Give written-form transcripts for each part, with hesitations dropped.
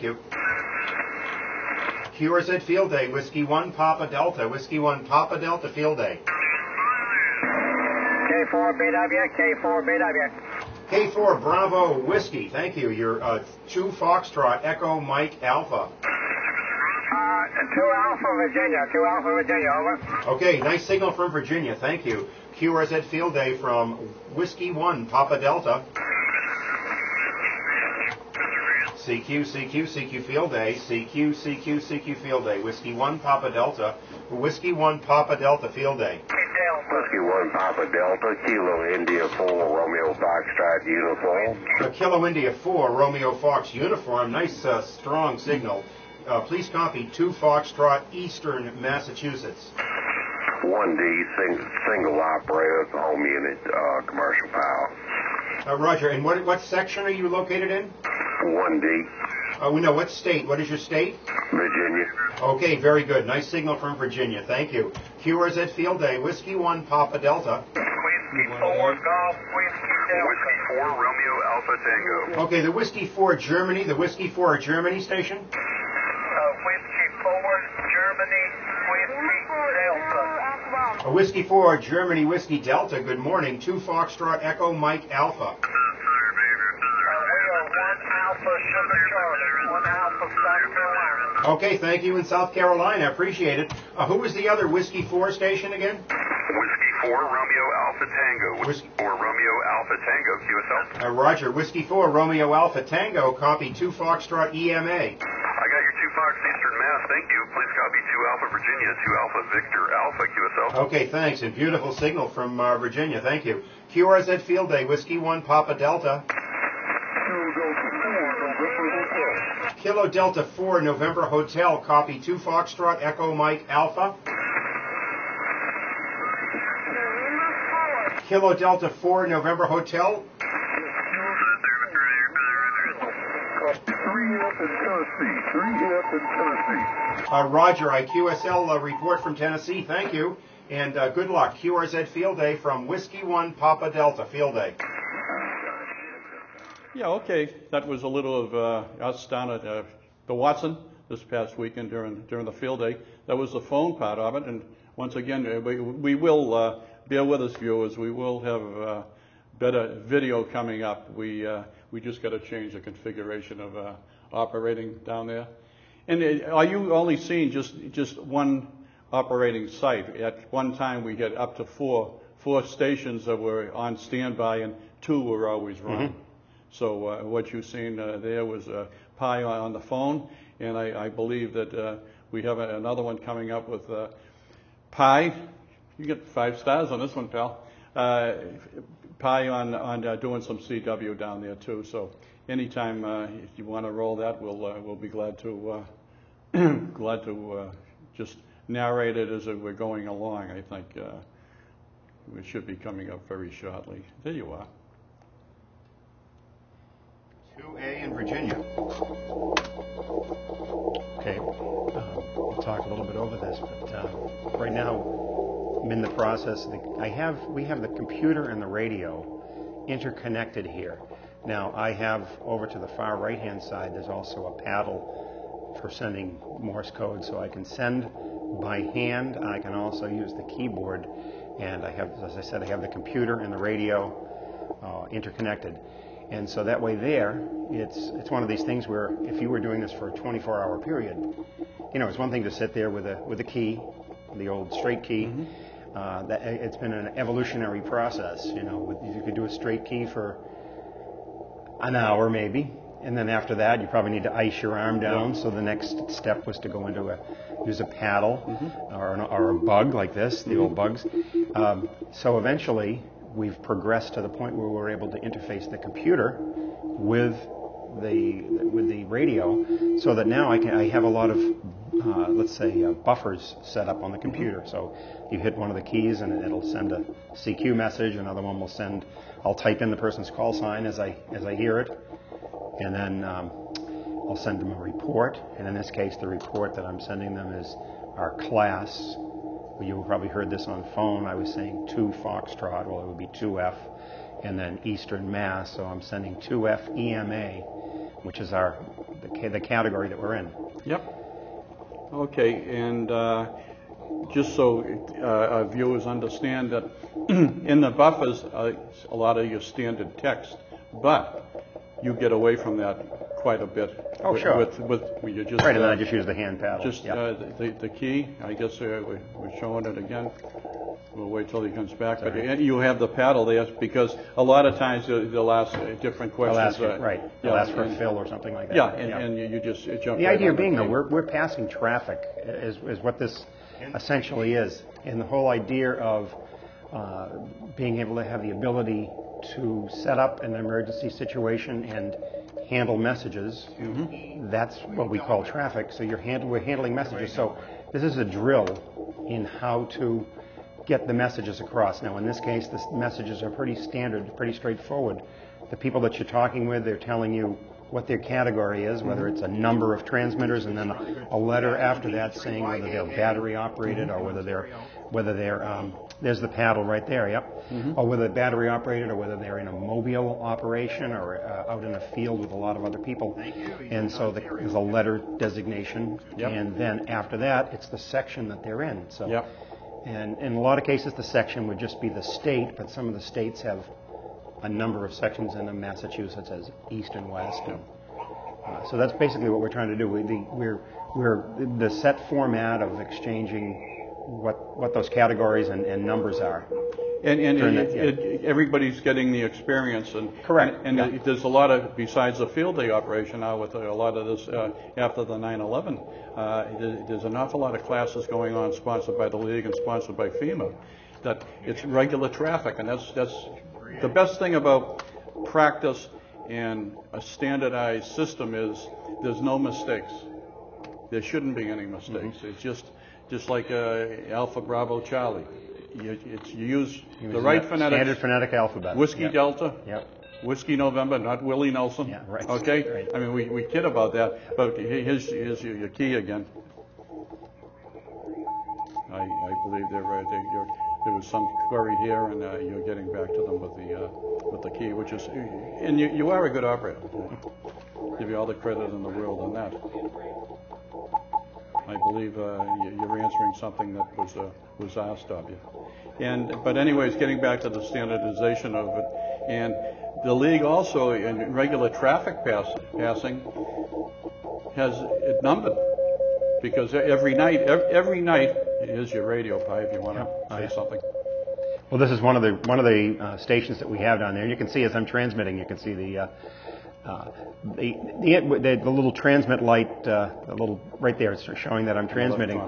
Thank you. QRZ Field Day, Whiskey 1 Papa Delta, Whiskey 1 Papa Delta Field Day. K4BW, K4BW. K4 Bravo Whiskey, thank you. You're 2 Foxtrot Echo Mike Alpha. 2 Alpha Virginia, 2 Alpha Virginia, over. Okay, nice signal from Virginia, thank you. QRZ Field Day from Whiskey 1 Papa Delta. CQ Field Day, CQ Field Day, Whiskey 1 Papa Delta, Whiskey 1 Papa Delta Field Day. Whiskey 1 Papa Delta, Kilo India 4 Romeo Foxtrot uniform. Kilo India 4 Romeo Fox uniform, nice strong signal. Please copy 2 Foxtrot Eastern Massachusetts. 1D single operator, home unit, commercial power. Roger, and what section are you located in? 1D. We know what state. What is your state? Virginia. Okay, very good. Nice signal from Virginia. Thank you. QRZ Field Day, Whiskey 1 Papa Delta. Whiskey 4 Golf, Whiskey Delta. Whiskey 4 Romeo Alpha Tango. Okay, the Whiskey 4 Germany, the Whiskey 4 Germany station. Whiskey 4 Germany, Whiskey Delta. Whiskey 4 Germany, Whiskey Delta. Good morning. 2 Foxtrot Echo Mike Alpha. We are 1 Alpha Sugar Charlie, 1 Alpha South Carolina. Okay, thank you in South Carolina. Appreciate it. Who was the other Whiskey 4 station again? Whiskey 4 Romeo Alpha Tango. Whiskey 4 Romeo Alpha Tango, QSL. Roger. Whiskey 4 Romeo Alpha Tango. Copy 2 Foxtrot EMA. I got your 2 Fox Eastern Mass, thank you. Please copy 2 Alpha Virginia, 2 Alpha Victor Alpha, QSL. Okay, thanks. And beautiful signal from Virginia. Thank you. QRZ Field Day, Whiskey 1 Papa Delta. Kilo Delta 4 November Hotel. Copy 2 Foxtrot Echo Mike Alpha. Kilo Delta 4 November Hotel. 3F in Tennessee, 3F in Tennessee. Roger, IQSL report from Tennessee. Thank you. And good luck. QRZ Field Day from Whiskey 1 Papa Delta Field Day. Yeah, okay. That was a little of us down at the Watson this past weekend during the field day. That was the phone part of it. And once again, we will, bear with us, viewers, we will have better video coming up. We just got to change the configuration of operating down there. And are you only seeing just one operating site? At one time, we had up to four stations that were on standby, and 2 were always running. Mm-hmm. So what you've seen there was Pi on the phone, and I believe that we have another one coming up with Pi. You get 5 stars on this one, pal. Pi on doing some CW down there too. So anytime if you want to roll that, we'll be glad to just narrate it as we're going along. I think we should be coming up very shortly. There you are. 2A in Virginia. Okay, we'll talk a little bit over this, but right now I'm in the process. We have the computer and the radio interconnected here. Now I have over to the far right-hand side. There's also a paddle for sending Morse code, so I can send by hand. I can also use the keyboard, and I have, as I said, I have the computer and the radio interconnected. And so that way there, it's one of these things where if you were doing this for a 24-hour period, it's one thing to sit there with a key, the old straight key. Mm-hmm. That it's been an evolutionary process. You could do a straight key for an hour maybe, and then after that you probably need to ice your arm down. So the next step was to go into use a paddle. Mm-hmm. or a bug like this, the old bugs. So eventually we've progressed to the point where we're able to interface the computer with the radio, so that now I have a lot of let's say buffers set up on the computer. So you hit one of the keys and it'll send a CQ message. Another one will send. I'll type in the person's call sign as I hear it, and then I'll send them a report. And in this case, the report that I'm sending them is our class. You probably heard this on phone. I was saying 2 Foxtrot. Well, it would be 2F, and then Eastern Mass. So I'm sending 2F EMA, which is our the category that we're in. Yep. Okay, and just so our viewers understand that in the buffers, a lot of your standard text, but you get away from that quite a bit. Oh, sure. With you just Right, and then I just use the hand paddle. just the key. I guess we're showing it again. We'll wait till he comes back. But you have the paddle there because a lot of times they'll ask different questions. They'll ask for a fill or something like that. Yeah, and you just jump. The right idea on being, the though, we're passing traffic is what this essentially is. And the whole idea of being able to have the ability to set up an emergency situation and handle messages, that's what we call traffic. So we're handling messages. So this is a drill in how to get the messages across. Now, in this case, the messages are pretty standard, pretty straightforward. The people that you're talking with, they're telling you what their category is, whether it's a number of transmitters and then a letter after that saying whether they're battery operated or whether they're there's the paddle right there, yep, or whether they're battery operated or whether they're in a mobile operation or out in a field with a lot of other people. And so there's a letter designation, and then after that, it's the section that they're in. So, and in a lot of cases, the section would just be the state, but some of the states have a number of sections in them. Massachusetts has east and west. And, so that's basically what we're trying to do. We're the set format of exchanging what those categories and numbers are. And everybody's getting the experience. And correct. And there's a lot of, besides the field day operation now with a lot of this after the 9/11, there's an awful lot of classes going on sponsored by the League and sponsored by FEMA. That it's regular traffic, and that's the best thing about practice and a standardized system is there's no mistakes. There shouldn't be any mistakes. It's just like Alpha Bravo Charlie. You use the right phonetic. Standard phonetic alphabet. Whiskey Delta. Yep. Whiskey November, not Willie Nelson. Yeah, right. Okay? Right. I mean, we kid about that, but here's your key again. I believe there was some query here, and you're getting back to them with the key, which is, and you are a good operator. Give you all the credit in the world on that. I believe you're answering something that was asked of you. But anyways, getting back to the standardization of it, and the league also in regular traffic passing has it numbered because every night. Here's your radio pie if you want to say something. Well, this is one of the stations that we have down there. And you can see as I'm transmitting, you can see the little transmit light, the little right there, it's showing that I'm transmitting.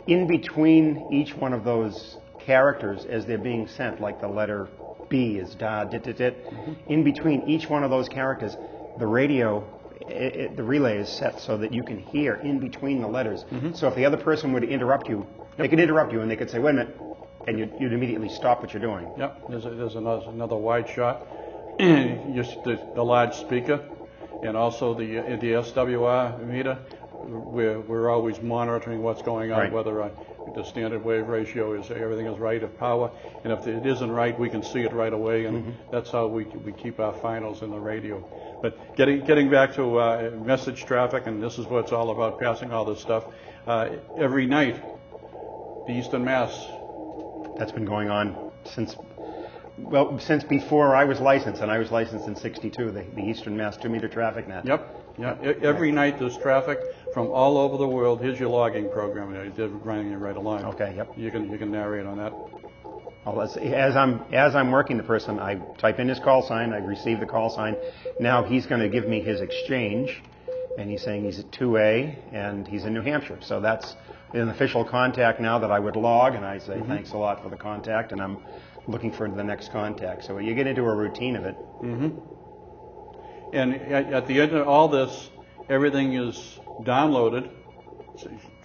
In between each one of those characters as they're being sent, like the letter B is da, dit, dit, dit. In between each one of those characters, the radio. The relay is set so that you can hear in between the letters. So if the other person would interrupt you, they could interrupt you and they could say, "Wait a minute," and you'd immediately stop what you're doing. Yep. There's another wide shot. Just the large speaker, and also the SWR meter. We're always monitoring what's going on, right. Whether the standard wave ratio is everything is right of power, and if it isn't right, we can see it right away, and that's how we keep our finals in the radio. But getting back to message traffic, and this is what it's all about, passing all this stuff. Every night, the Eastern Mass. That's been going on since before I was licensed, and I was licensed in '62. The Eastern Mass 2-meter traffic net. Yep. Yeah. Every night there's traffic from all over the world. Here's your logging program. They're running it right along. Okay. Yep. You can narrate on that. Well, as I'm working the person, I type in his call sign. I receive the call sign. Now he's going to give me his exchange, and he's saying he's at 2A and he's in New Hampshire. So that's an official contact now that I would log, and I say thanks a lot for the contact, and I'm looking for the next contact. So you get into a routine of it. And at the end of all this, everything is downloaded.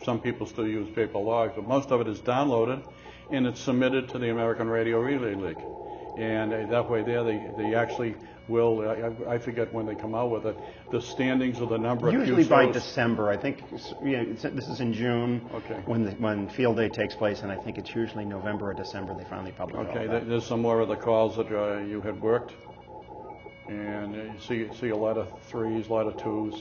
Some people still use paper logs, but most of it is downloaded, and it's submitted to the American Radio Relay League. And that way there, they actually will, I forget when they come out with it, the standings of the number of usually by December. I think this is in June okay. when field day takes place, and I think it's usually November or December they finally publish okay, all that. There's some more of the calls that you had worked, and you see a lot of 3s, a lot of 2s.